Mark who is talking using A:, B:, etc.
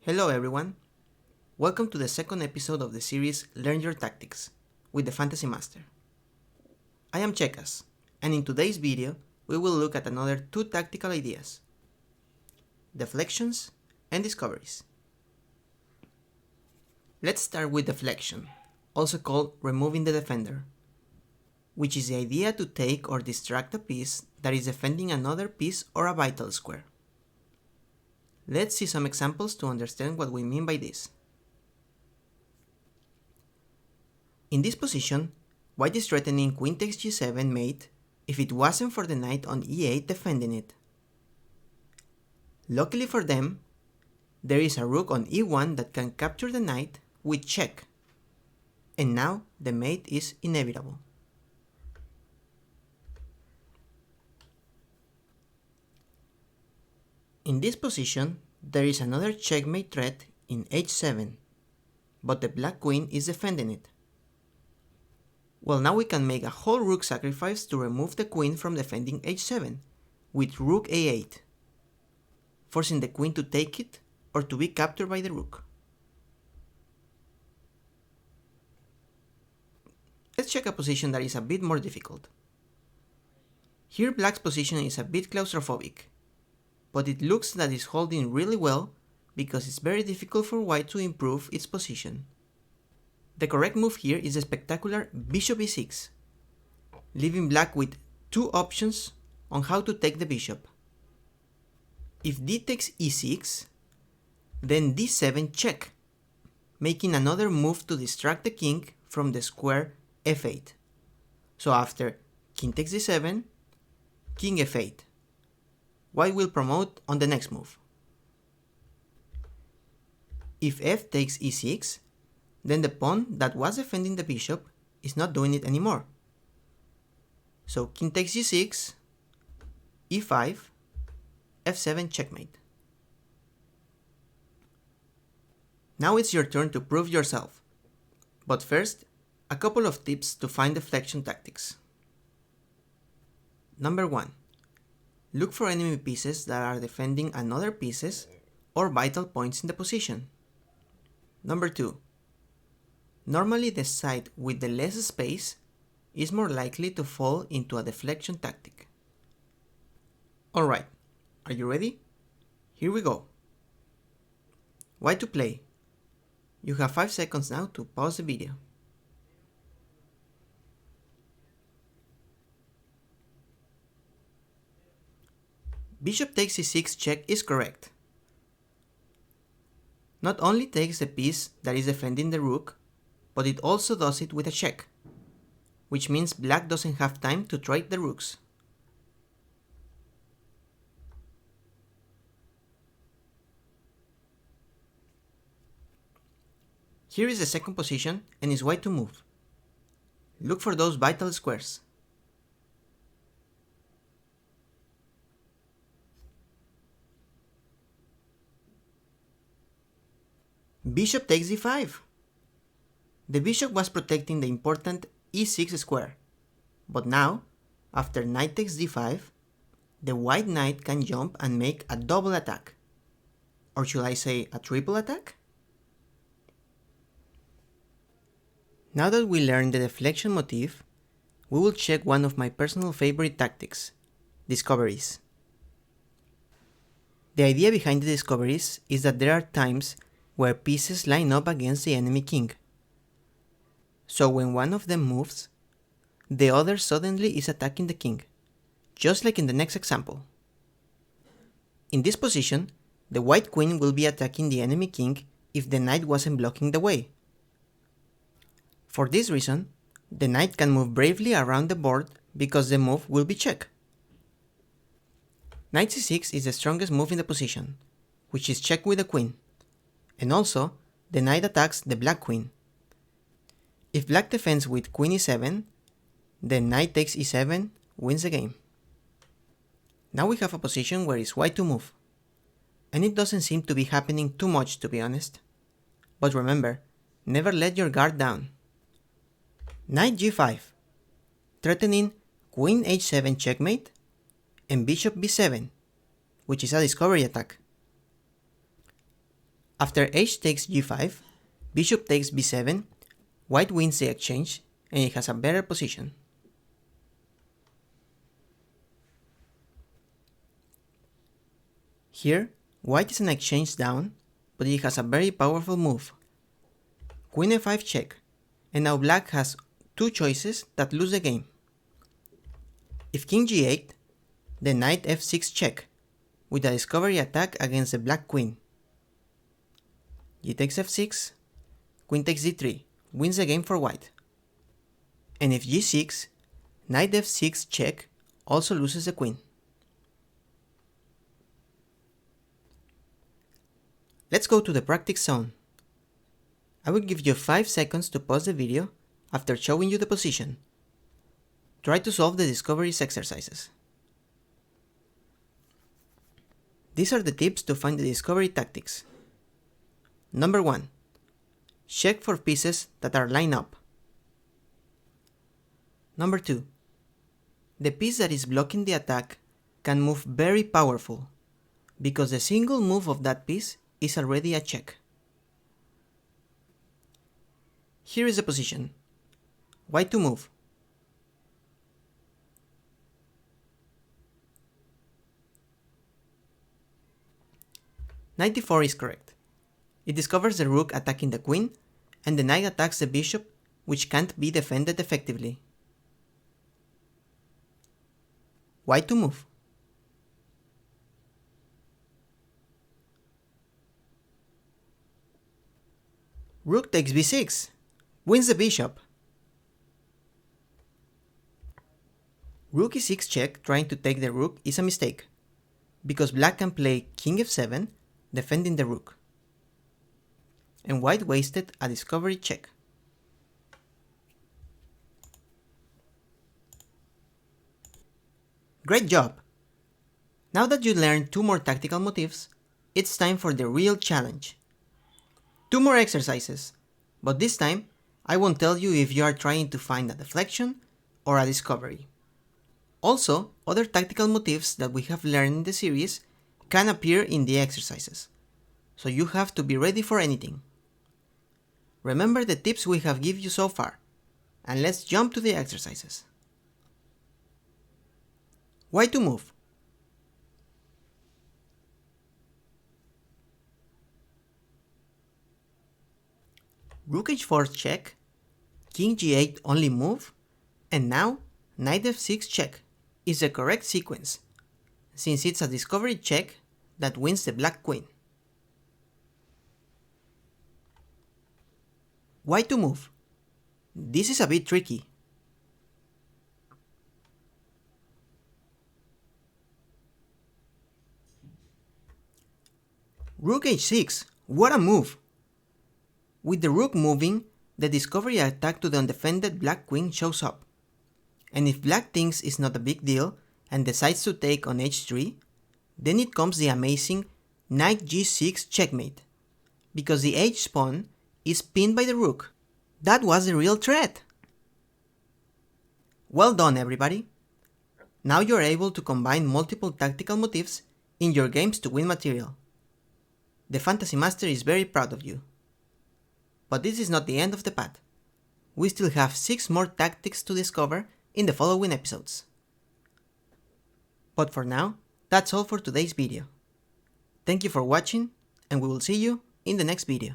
A: Hello everyone, welcome to the second episode of the series Learn Your Tactics with the Fantasy Master. I am Chekas, and in today's video we will look at another two tactical ideas, Deflections and Discoveries. Let's start with deflection, also called removing the defender, which is the idea to take or distract a piece that is defending another piece or a vital square. Let's see some examples to understand what we mean by this. In this position, white is threatening queen takes g7 mate if it wasn't for the knight on e8 defending it. Luckily for them, there is a rook on e1 that can capture the knight with check, and now the mate is inevitable. In this position, there is another checkmate threat in h7, but the black queen is defending it. Well, now we can make a whole rook sacrifice to remove the queen from defending h7 with rook a8, forcing the queen to take it or to be captured by the rook. Let's check a position that is a bit more difficult. Here black's position is a bit claustrophobic, but it looks that it's holding really well because it's very difficult for white to improve its position. The correct move here is the spectacular bishop e6, leaving black with two options on how to take the bishop. If d takes e6, then d7 check, making another move to distract the king from the square f8. So after king takes d7, king f8. White will promote on the next move. If f takes e6, then the pawn that was defending the bishop is not doing it anymore. So king takes g6, e5, f7 checkmate. Now it's your turn to prove yourself. But first, a couple of tips to find deflection tactics. Number 1. Look for enemy pieces that are defending another pieces or vital points in the position. Number 2. Normally the side with the less space is more likely to fall into a deflection tactic. Alright, are you ready? Here we go. White to play. You have 5 seconds now to pause the video. Bishop takes e6 check is correct. Not only takes the piece that is defending the rook, but it also does it with a check, which means black doesn't have time to trade the rooks. Here is the second position and it's white to move. Look for those vital squares. Bishop takes d5. The bishop was protecting the important e6 square, but now, after knight takes d5, the white knight can jump and make a double attack. Or should I say a triple attack? Now that we learned the deflection motif, we will check one of my personal favorite tactics, discoveries. The idea behind the discoveries is that there are times where pieces line up against the enemy king. So when one of them moves, the other suddenly is attacking the king, just like in the next example. In this position, the white queen will be attacking the enemy king if the knight wasn't blocking the way. For this reason, the knight can move bravely around the board because the move will be check. Knight c6 is the strongest move in the position, which is check with the queen. And also, the knight attacks the black queen. If black defends with queen e7, then knight takes e7 wins the game. Now we have a position where it's white to move. And it doesn't seem to be happening too much, to be honest. But remember, never let your guard down. Knight g5, threatening queen h7 checkmate and bishop b7, which is a discovery attack. After h takes g5, bishop takes b7, white wins the exchange and it has a better position. Here, white is an exchange down, but it has a very powerful move. Queen f5 check, and now black has two choices that lose the game. If king g8, then knight f6 check, with a discovery attack against the black queen. G takes f6, queen takes d3, wins the game for white. And if g6, knight f6 check also loses the queen. Let's go to the practice zone. I will give you 5 seconds to pause the video after showing you the position. Try to solve the discoveries exercises. These are the tips to find the discovery tactics. Number 1. Check for pieces that are lined up. Number 2. The piece that is blocking the attack can move very powerful, because the single move of that piece is already a check. Here is the position. White to move. Knight d4 is correct. It discovers the rook attacking the queen, and the knight attacks the bishop, which can't be defended effectively. White to move. Rook takes b6. Wins the bishop. Rook e6 check trying to take the rook is a mistake, because black can play king f7, defending the rook. And white wasted a discovery check. Great job! Now that you learned 2 more tactical motifs, it's time for the real challenge. 2 more exercises, but this time I won't tell you if you are trying to find a deflection or a discovery. Also, other tactical motifs that we have learned in the series can appear in the exercises, so you have to be ready for anything. Remember the tips we have given you so far, and let's jump to the exercises. White to move. Rook h4 check, king g8 only move, and now knight f6 check is the correct sequence, since it's a discovery check that wins the black queen. White to move. This is a bit tricky. Rook h6, what a move! With the rook moving, the discovery attack to the undefended black queen shows up. And if black thinks it's not a big deal and decides to take on h3, then it comes the amazing knight g6 checkmate, because the h pawn is pinned by the rook. That was the real threat! Well done, everybody! Now you're able to combine multiple tactical motifs in your games to win material. The Fantasy Master is very proud of you. But this is not the end of the path. We still have 6 more tactics to discover in the following episodes. But for now, that's all for today's video. Thank you for watching, and we will see you in the next video.